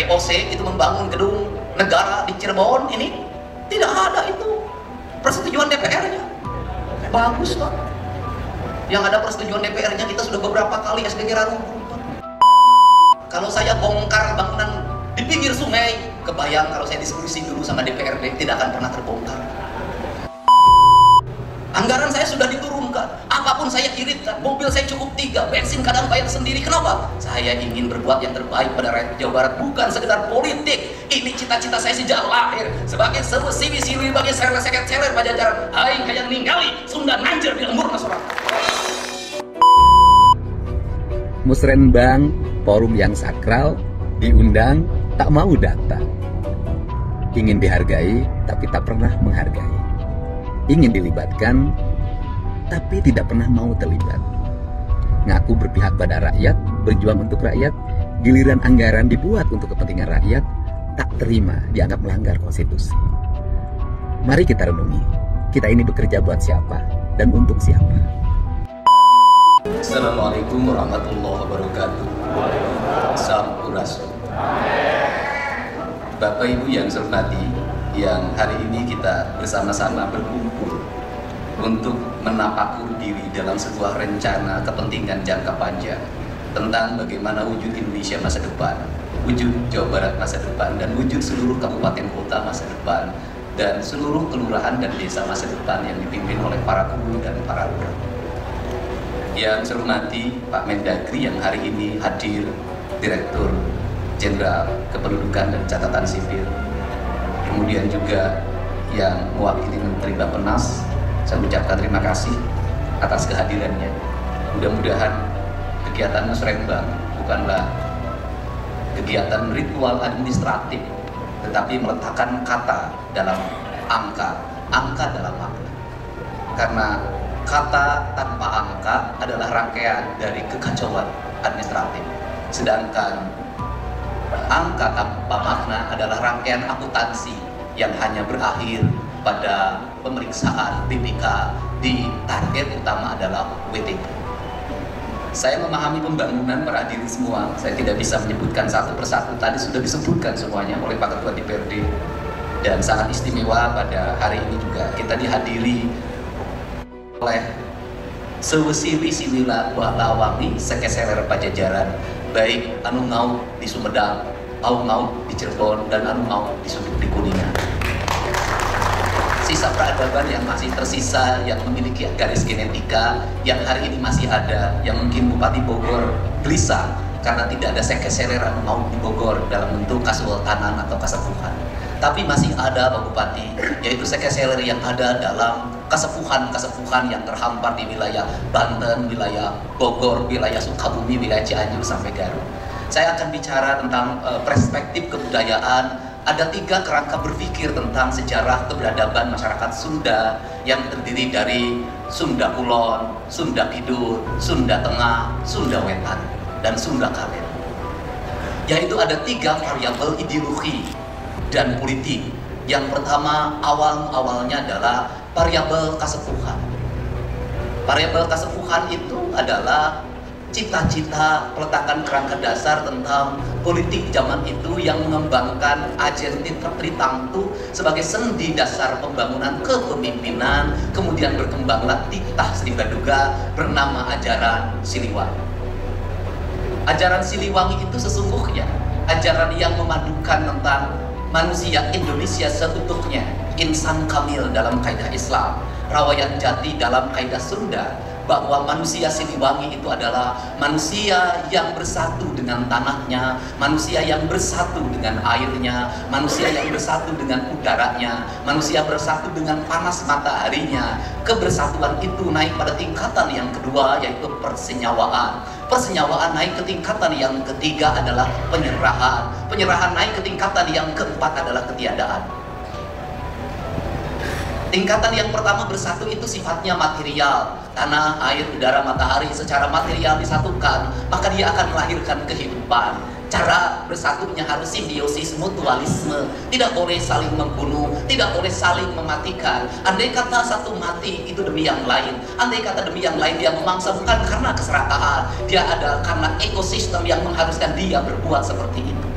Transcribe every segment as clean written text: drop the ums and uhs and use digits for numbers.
VOC itu membangun gedung negara di Cirebon ini, tidak ada itu persetujuan DPR-nya. Bagus Pak. Yang ada persetujuan DPR-nya kita sudah beberapa kali SDG runtuh. Kalau saya bongkar bangunan di pinggir sungai, kebayang kalau saya diskusi dulu sama DPRD, tidak akan pernah terbongkar. Anggaran saya sudah diturunkan, apapun saya iritkan, mobil saya cukup 3, bensin kadang bayar sendiri. Kenapa? Saya ingin berbuat yang terbaik pada rakyat Jawa Barat, bukan sekedar politik. Ini cita-cita saya sejak lahir, sebagai sewesi sili bagi seket-seket Pajajaran. Aing hayang ningali Sunda nanjir di lembur masyarakat. Musrenbang, forum yang sakral, diundang, tak mau datang. Ingin dihargai, tapi tak pernah menghargai. Ingin dilibatkan, tapi tidak pernah mau terlibat. Ngaku berpihak pada rakyat, berjuang untuk rakyat, giliran anggaran dibuat untuk kepentingan rakyat, tak terima, dianggap melanggar konstitusi. Mari kita renungi, kita ini bekerja buat siapa dan untuk siapa. Assalamualaikum warahmatullahi wabarakatuh. Sampurasun. Bapak Ibu yang saya hormati, yang hari ini kita bersama-sama berkumpul untuk menapakur diri dalam sebuah rencana kepentingan jangka panjang tentang bagaimana wujud Indonesia masa depan, wujud Jawa Barat masa depan, dan wujud seluruh kabupaten kota masa depan, dan seluruh kelurahan dan desa masa depan yang dipimpin oleh para guru dan para lurah. Yang saya hormati Pak Mendagri yang hari ini hadir, Direktur Jenderal Kependudukan dan Catatan Sipil, kemudian juga yang mewakili Menteri Bappenas. Saya ucapkan terima kasih atas kehadirannya. Mudah-mudahan kegiatan Musrenbang bukanlah kegiatan ritual administratif, tetapi meletakkan kata dalam angka dalam makna. Karena kata tanpa angka adalah rangkaian dari kekacauan administratif, sedangkan angka tanpa makna adalah rangkaian akuntansi yang hanya berakhir pada pemeriksaan BPK di target utama adalah WTP. Saya memahami pembangunan para hadirin semua, saya tidak bisa menyebutkan satu persatu, tadi sudah disebutkan semuanya oleh Pak Ketua DPRD. Dan sangat istimewa pada hari ini juga kita dihadiri oleh sewesiwi siwila lawangi sekeseler Pajajaran, baik anu ngau di Sumedang, anu ngau di Cirebon, dan anu ngau di Sudut di Kuningan. Sisa peradaban yang masih tersisa, yang memiliki garis genetika yang hari ini masih ada, yang mungkin Bupati Bogor gelisah karena tidak ada sekeseler anu ngau di Bogor dalam bentuk kasultanan atau kasepuhan. Tapi masih ada Pak Bupati, yaitu sekeseler yang ada dalam kesepuhan-kesepuhan yang terhampar di wilayah Banten, wilayah Bogor, wilayah Sukabumi, wilayah Cianjur sampai Garut. Saya akan bicara tentang perspektif kebudayaan. Ada 3 kerangka berpikir tentang sejarah keberadaban masyarakat Sunda yang terdiri dari Sunda Kulon, Sunda Kidul, Sunda Tengah, Sunda Wetan, dan Sunda Kalen. Yaitu ada 3 variabel ideologi dan politik. Yang pertama, awalnya adalah variabel kasepuhan. Variabel kasepuhan itu adalah cita-cita peletakan kerangka dasar tentang politik zaman itu yang mengembangkan ajensi tertentu sebagai sendi dasar pembangunan kepemimpinan, kemudian berkembanglah titah Sri Baduga bernama ajaran Siliwangi. Ajaran Siliwangi itu sesungguhnya ajaran yang memadukan tentang manusia Indonesia seutuhnya, insan kamil dalam kaidah Islam, rawayan jati dalam kaidah Sunda, bahwa manusia Siliwangi itu adalah manusia yang bersatu dengan tanahnya, manusia yang bersatu dengan airnya, manusia yang bersatu dengan udaranya, manusia bersatu dengan panas mataharinya. Kebersatuan itu naik pada tingkatan yang kedua, yaitu persenyawaan. Persenyawaan naik ke tingkatan yang ketiga adalah penyerahan. Penyerahan naik ke tingkatan yang keempat adalah ketiadaan. Tingkatan yang pertama bersatu itu sifatnya material. Tanah, air, udara, matahari secara material disatukan, maka dia akan melahirkan kehidupan. Cara bersatunya harus simbiosis, mutualisme. Tidak boleh saling membunuh, tidak boleh saling mematikan. Andai kata satu mati, itu demi yang lain. Andai kata demi yang lain, dia memangsa bukan karena keserakahan. Dia ada karena ekosistem yang mengharuskan dia berbuat seperti itu.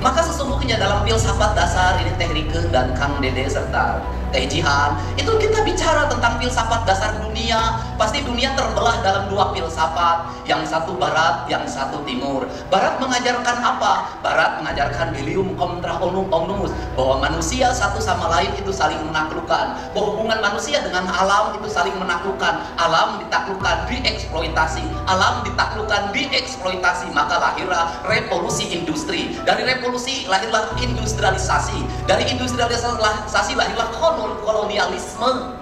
Maka sesungguhnya dalam filsafat dasar ini Teh Rike dan Kang Dede serta Teh Jihan, itu kita bicara tentang filsafat dasar dunia. Pasti dunia terbelah dalam dua filsafat, yang satu barat, yang satu timur. Barat mengajarkan apa? Barat mengajarkan Bellium contra omnimus, bahwa manusia satu sama lain itu saling menaklukkan, bahwa hubungan manusia dengan alam itu saling menaklukkan. Alam ditaklukkan, dieksploitasi. Alam ditaklukkan, dieksploitasi. Maka lahirlah revolusi industri. Dari revolusi lahirlah industrialisasi. Dari industrialisasi lahirlah kolonialisme.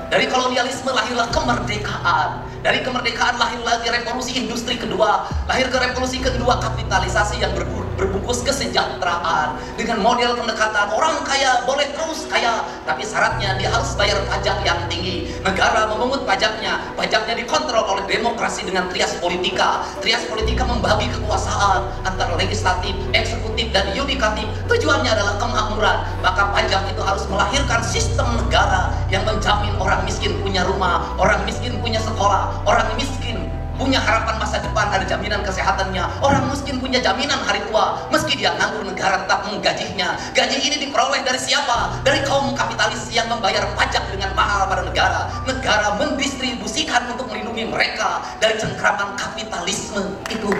Dari kolonialisme lahirlah kemerdekaan. Dari kemerdekaan lahir lagi revolusi industri kedua. Lahir ke revolusi kedua kapitalisasi yang berbungkus kesejahteraan. Dengan model pendekatan orang kaya boleh terus kaya, tapi syaratnya dia harus bayar pajak yang tinggi. Negara memungut pajaknya. Pajaknya dikontrol oleh demokrasi dengan trias politika. Trias politika membagi kekuasaan antara legislatif, eksekutif, dan yudikatif. Tujuannya adalah kemakmuran. Maka pajak itu harus melahirkan sistem negara yang menjamin orang miskin punya rumah, orang miskin punya sekolah, orang miskin punya harapan masa depan, ada jaminan kesehatannya, orang miskin punya jaminan hari tua. Meski dia nganggur, negara tetap menggajinya. Gaji ini diperoleh dari siapa? Dari kaum kapitalis yang membayar pajak dengan mahal pada negara. Negara mendistribusikan untuk melindungi mereka dari cengkraman kapitalisme itu.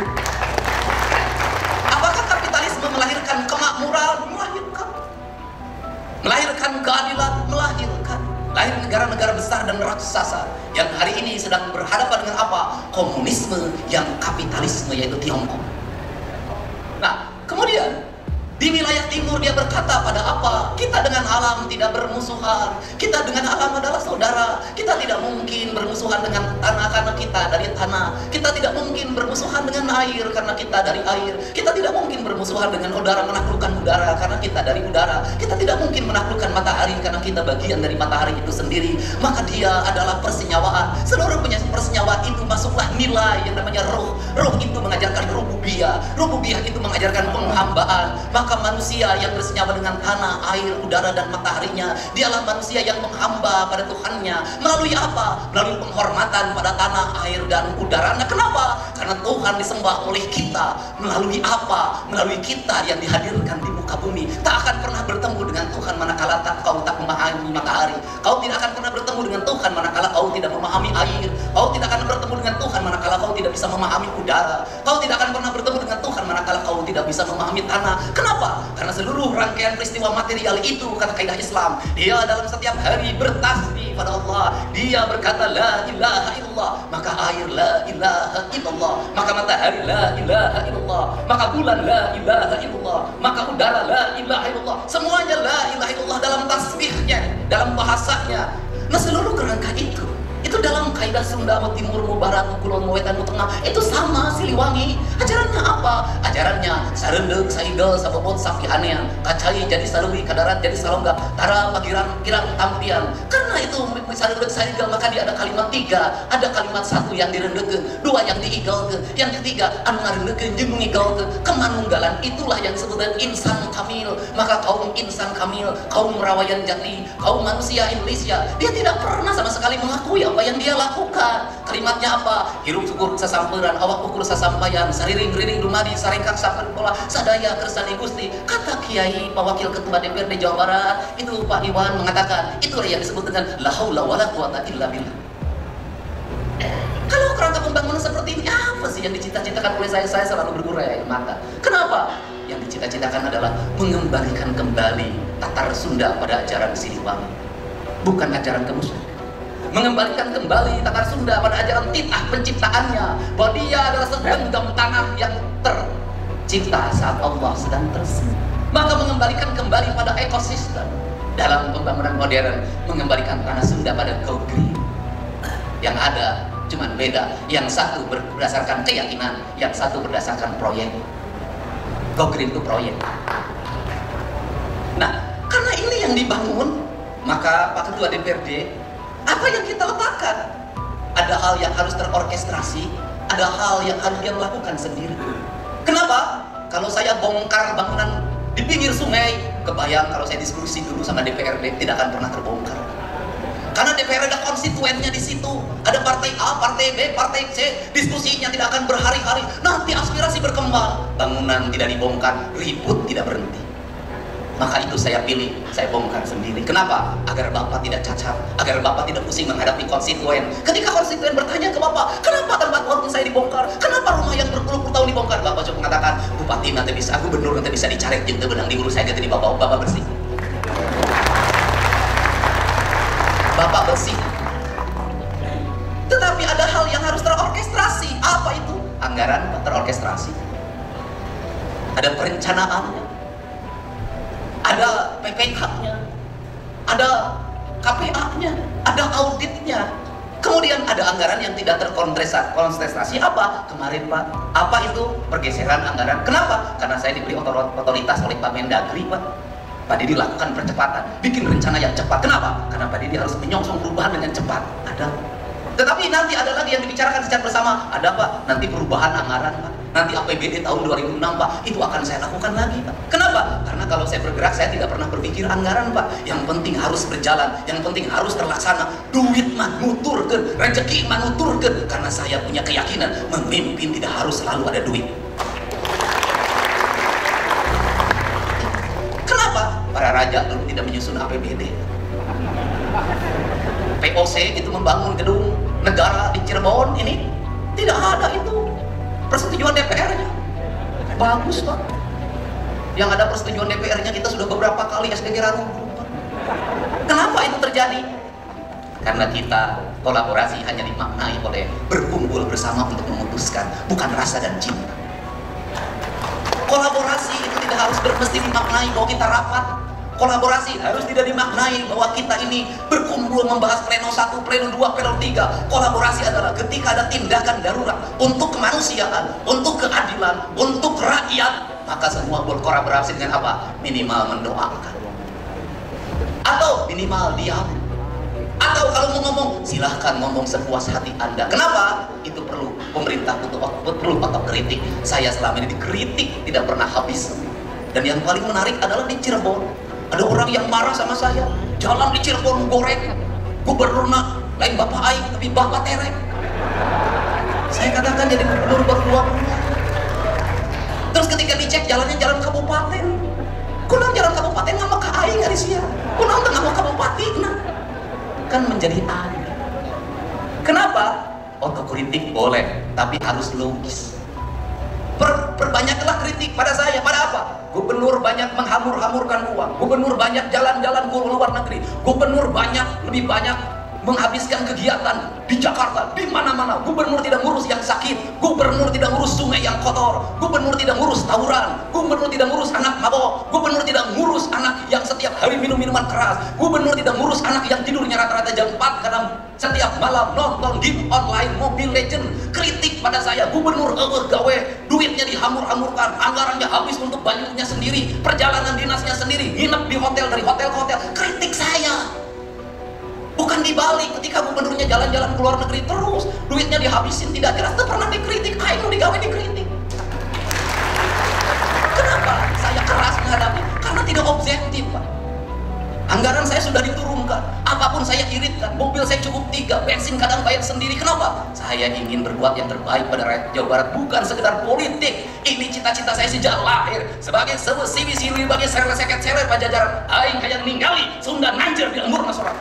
Apakah kapitalisme melahirkan kemakmuran? Melahirkan keadilan? Melahirkan. Lahir negara-negara besar dan raksasa yang hari ini sedang berhadapan dengan apa? Komunisme yang kapitalisme, yaitu Tiongkok. Nah, kemudian di wilayah timur dia berkata pada apa? Kita dengan alam tidak bermusuhan. Kita dengan alam adalah saudara. Kita tidak mungkin bermusuhan dengan tanah karena kita dari tanah. Kita tidak mungkin bermusuhan dengan air karena kita dari air. Kita tidak mungkin bermusuhan dengan udara, menaklukkan udara karena kita dari udara. Kita tidak mungkin menaklukkan matahari karena kita bagian dari matahari itu sendiri. Maka dia adalah persenyawaan. Seluruh persenyawaan itu masuklah nilai yang namanya roh. Roh itu mengajarkan rububiyah. Rububiyah itu mengajarkan penghambaan. Maka manusia yang bersenyawa dengan tanah, air, udara, dan mataharinya, dialah manusia yang menghamba pada Tuhannya. Melalui apa? Melalui penghormatan pada tanah, air, dan udara. Nah, kenapa? Karena Tuhan disembah oleh kita. Melalui apa? Melalui kita yang dihadirkan di muka bumi. Tak akan pernah bertemu dengan Tuhan manakala kau tak memahami matahari. Kau tidak akan pernah bertemu dengan Tuhan manakala kau tidak memahami air. Kau tidak akan bertemu dengan Tuhan manakala kau tidak bisa memahami udara. Kau tidak akan pernah bertemu dengan Tuhan manakala kau tidak bisa memahami tanah. Kenapa? Karena seluruh rangkaian peristiwa material itu, kata kaidah Islam, dia dalam setiap hari bertasbih pada Allah. Dia berkata la ilaha illallah, maka air la ilaha illallah, maka matahari la ilaha illallah, maka bulan la ilaha illallah, maka udara la ilaha illallah. Semuanya la ilaha illallah dalam tasbihnya, dalam bahasanya. Nah, seluruh kerangka itu dalam kaidah Sunda, mau timur, mau barat, mau kulon, mau wetan, mau tengah, itu sama Siliwangi. Ajarannya apa? Ajarannya sarendeg, saigel, sabobot, sapihanean, kacai jadi saluwi, kadarat jadi salonggap, tara pagiran, kirang tampian. Karena itu sarendeg, saigel, maka dia ada kalimat tiga. Ada kalimat satu yang direndegkeun, dua yang diigelkeun, yang ketiga anu ngarendegkeun jeung ngigelkeun. Kemanunggalan itulah yang disebut insan kamil. Maka kaum insan kamil, kaum rawayan jati, kaum manusia Indonesia, dia tidak pernah sama sekali mengakui apa yang dia lakukan. Kalimatnya apa? Hirup syukur sasamperan, awak ukur sasampayan, sariring-riring dumadi, saringkak sampeun pola, sadaya kersani Gusti. Kata Kiai Wakil Ketua DPRD Jawa Barat, itu Pak Iwan mengatakan, itulah yang disebut dengan la haula wala quwata illa billah. Kalau kerangka pembangunan seperti ini, apa sih yang dicita-citakan oleh saya selalu bergurai air mata. Kenapa? Yang dicita-citakan adalah mengembalikan kembali Tatar Sunda pada ajaran Siliwangi, bukan ajaran kemusrikan. Mengembalikan kembali Tatar Sunda pada ajaran titah penciptaannya, bahwa dia adalah segenggam tanah yang tercipta saat Allah sedang tersenyum. Maka mengembalikan kembali pada ekosistem dalam pembangunan modern, mengembalikan tanah Sunda pada go green. Yang ada cuman beda, yang satu berdasarkan keyakinan, yang satu berdasarkan proyek. Go green itu proyek. Nah, karena ini yang dibangun, maka Pak Ketua DPRD, apa yang kita letakkan? Ada hal yang harus terorkestrasi, ada hal yang harus dia lakukan sendiri. Kenapa? Kalau saya bongkar bangunan di pinggir sungai, kebayang kalau saya diskusi dulu sama DPRD, tidak akan pernah terbongkar. Karena DPR ada konstituennya di situ. Ada partai A, partai B, partai C, diskusinya tidak akan berhari-hari. Nanti aspirasi berkembang, bangunan tidak dibongkar, ribut tidak berhenti. Maka itu saya pilih, saya bongkar sendiri. Kenapa? Agar Bapak tidak cacat, agar Bapak tidak pusing menghadapi konstituen. Ketika konstituen bertanya ke Bapak, kenapa tempat warung saya dibongkar? Kenapa rumah yang berpuluh-puluh tahun dibongkar? Bapak cuma mengatakan, Bupati nanti bisa, Gubernur nanti bisa dicarek jente benang diurus saya jadi Bapak bersih. Bapak bersih. Tetapi ada hal yang harus terorkestrasi. Apa itu? Anggaran terorkestrasi. Ada perencanaannya. Ada PPK-nya, ada KPA-nya, ada auditnya. Kemudian ada anggaran yang tidak terkontestasi. Apa? Kemarin Pak, apa itu? Pergeseran anggaran. Kenapa? Karena saya diberi otoritas oleh Pak Mendagri Pak. Pak Didi lakukan percepatan, bikin rencana yang cepat. Kenapa? Karena Pak Didi harus menyongsong perubahan dengan cepat. Ada. Tetapi nanti ada lagi yang dibicarakan secara bersama. Ada Pak, nanti perubahan anggaran Pak. Nanti APBD tahun 2006 Pak, itu akan saya lakukan lagi Pak. Kenapa? Karena kalau saya bergerak, saya tidak pernah berpikir anggaran Pak. Yang penting harus berjalan, yang penting harus terlaksana. Duit mah nuturkeun, rezeki mah nuturkeun. Karena saya punya keyakinan, memimpin tidak harus selalu ada duit. Kenapa? Para raja dulu tidak menyusun APBD. POC itu membangun gedung negara di Cirebon ini, tidak ada itu persetujuan DPR-nya. Bagus Pak. Yang ada persetujuan DPR-nya kita sudah beberapa kali SDG runtuh. Kenapa itu terjadi? Karena kita kolaborasi hanya dimaknai oleh berkumpul bersama untuk memutuskan, bukan rasa dan cinta. Kolaborasi itu tidak harus mesti dimaknai bahwa kita rapat. Kolaborasi harus tidak dimaknai bahwa kita ini berkumpul membahas pleno 1, pleno 2, pleno 3. Kolaborasi adalah ketika ada tindakan darurat untuk kemanusiaan, untuk keadilan, untuk rakyat, maka semua berkolaborasi dengan apa? Minimal mendoakan, atau minimal diam, atau kalau mau ngomong silahkan ngomong sepuas hati Anda. Kenapa? Itu perlu pemerintah perlu otokritik. Saya selama ini dikritik tidak pernah habis. Dan yang paling menarik adalah di Cirebon. Ada orang yang marah sama saya, jalan di Cirebon goreng, gubernurna lain Bapak Aing tapi Bapak Terek. Saya katakan jadi gubernur berdua. Terus ketika dicek jalannya jalan kabupaten, kunang jalan kabupaten nama ka Aing nggak disia, kunang tengah mau kabupaten, nah kan menjadi aneh. Kenapa? Otokritik boleh, tapi harus logis. Perbanyaklah kritik pada saya. Pada apa? Gubernur banyak menghamur-hamurkan uang, gubernur banyak jalan-jalan ke luar negeri, gubernur lebih banyak menghabiskan kegiatan di Jakarta, di mana-mana. Gubernur tidak ngurus yang sakit, gubernur tidak ngurus sungai yang kotor, gubernur tidak ngurus tawuran, gubernur tidak ngurus anak mabok, gubernur tidak ngurus anak yang setiap hari minum minuman keras, gubernur tidak ngurus anak yang tidurnya rata-rata jam 4 karena setiap malam nonton game online Mobile Legend. Kritik pada saya, gubernur gawe duitnya dihamur-hamurkan, anggarannya habis untuk bajunya sendiri, perjalanan dinasnya sendiri, nginep di hotel, dari hotel ke hotel. Kritik saya bukan dibalik, ketika gubernurnya jalan-jalan ke luar negeri terus duitnya dihabisin tidak jelas, itu pernah dikritik. Ayo digawe dikritik. Kenapa saya keras menghadapi? Karena tidak objektif Pak. Anggaran saya sudah diturunkan, apapun saya iritkan, mobil saya cukup 3, bensin kadang bayar sendiri. Kenapa? Saya ingin berbuat yang terbaik pada rakyat Jawa Barat, bukan sekedar politik. Ini cita-cita saya sejak lahir. Sebagai sebesi bagi seket-seket pajajaran, aing hayang ningali Sunda nanjir di lembur masyarakat.